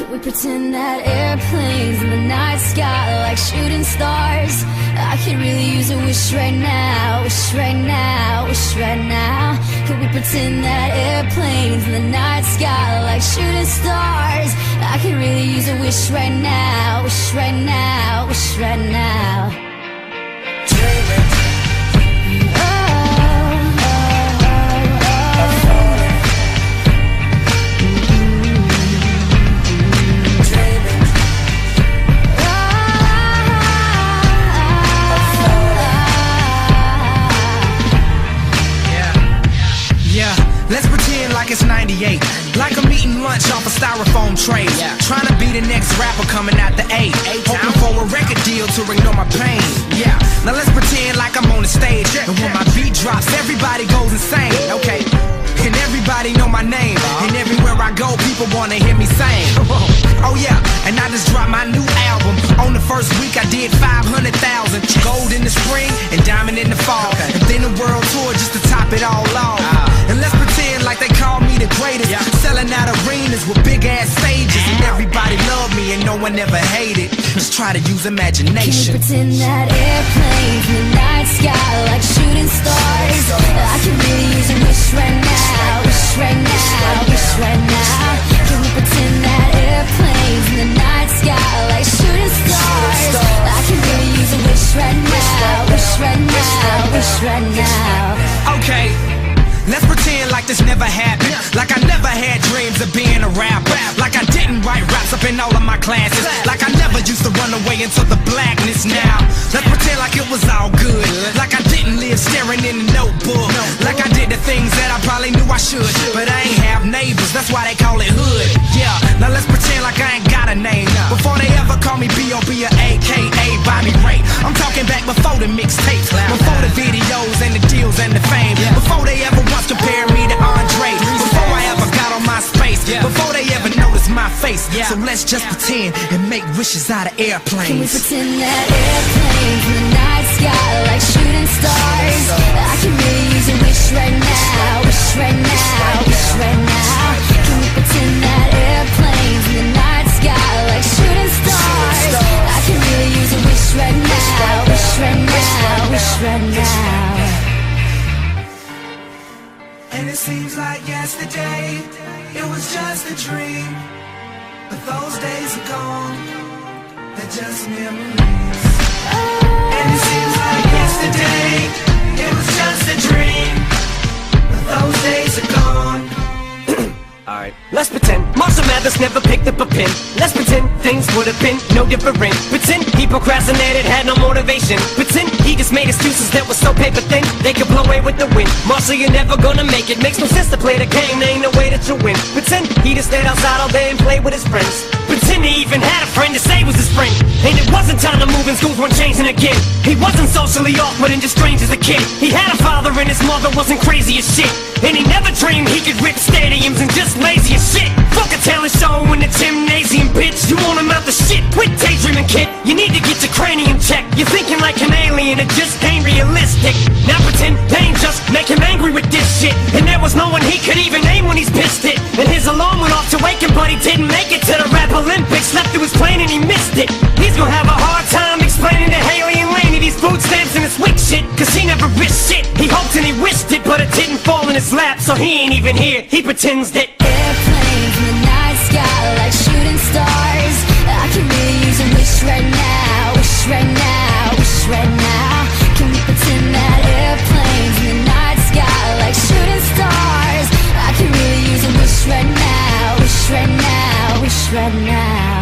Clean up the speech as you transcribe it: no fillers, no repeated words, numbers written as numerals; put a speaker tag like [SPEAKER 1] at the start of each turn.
[SPEAKER 1] Can we pretend that airplanes in the night sky like shooting stars? I could really use a wish right now, wish right now, wish right now. Can we pretend that airplanes in the night sky like shooting stars? I could really use a wish right now, wish right now, wish right now. Dreaming.
[SPEAKER 2] Let's pretend like it's 98, like I'm eating lunch off a styrofoam tray. Trying to be the next rapper coming out the A, hoping for a record deal to ignore my pain. Yeah, now let's pretend like I'm on the stage, and when my beat drops, everybody goes insane. Okay, and everybody know my name, and everywhere I go, people wanna hear me sing. Oh yeah, and I just dropped my new album. On the first week I did 500,000. Gold in the spring and diamond in the fall, and then a world tour just to top it all off. And let's pretend like they call me the greatest, selling out arenas with big ass stages, and everybody love me and no one ever hated. Just try to use imagination.
[SPEAKER 1] Can we pretend that airplanes in the night sky like shooting stars? I can really use a wish right now, wish right now, wish right now. Can we pretend that airplanes in the night sky like shooting stars? I can really use a wish right now, wish right now, wish right now.
[SPEAKER 2] Okay, let's pretend like this never happened, like I never had dreams of being a rapper, like I didn't write raps up in all of my classes, like I never used to run away into the blackness. Now let's pretend like it was all good, like I didn't live staring in a notebook, like I did the things that I probably knew I should, but I ain't have neighbors, that's why they call it hood. Yeah, now let's pretend like I ain't got a name, before they ever call me B.O.B. or A.K.A. Bobby Ray. I'm talking back before the mixtapes, before the videos and the deals and the fame, before they ever once compared me to Andre, before I ever got on my space, before they ever noticed my face. So let's just pretend and make wishes out of airplanes.
[SPEAKER 1] Can we pretend that airplanes in the night sky like shooting stars? I can really use a wish right now, wish right now, wish right now. Can we pretend that airplanes in the night sky like shooting stars? I can really use a wish right now, wish right now, wish right now.
[SPEAKER 2] And it seems like yesterday, it was just a dream, but those days are gone, they're just memories. And it seems like yesterday, it was just a dream, but those days are gone.
[SPEAKER 3] Alright, let's pretend Marshall Mathers never picked up a pen. Let's pretend things would have been no different. Pretend he procrastinated, had no motivation. Pretend he just made excuses that were so paper thin they could blow away with the wind. Marshall, you're never gonna make it. Makes no sense to play the game, there ain't no way that you'll win. Pretend he just stayed outside all day and played with his friends. Pretend he even had a friend to say was his friend. And it wasn't time to move and schools weren't changing again. He wasn't socially awkward and just strange as a kid. He had a father and his mother wasn't crazy as shit. And he never dreamed he could rip stadiums and just lazy as shit. Fuck a talent show in the gymnasium, bitch. You want him out the shit, quit daydreaming, kid. You need to get your cranium checked. You're thinking like an alien, it just ain't realistic. Now pretend pain just make him angry with this shit. And there was no one he could even name when he's pissed it. And his alarm went off to wake him, but he didn't make it to the rap Olympics. Slept through his plane and he missed it. He's gonna have a hard time explaining to Haley and Laney these food stamps and this weak shit, cause he never risked shit. He hoped and he wished it, but it didn't fall in his lap, so he ain't even here. He pretends that
[SPEAKER 1] airplanes in the night sky like shooting stars. I can really use a wish right now, wish right now, wish right now. Can we pretend that airplanes in the night sky like shooting stars? I can really use a wish right now, wish right now, wish right now.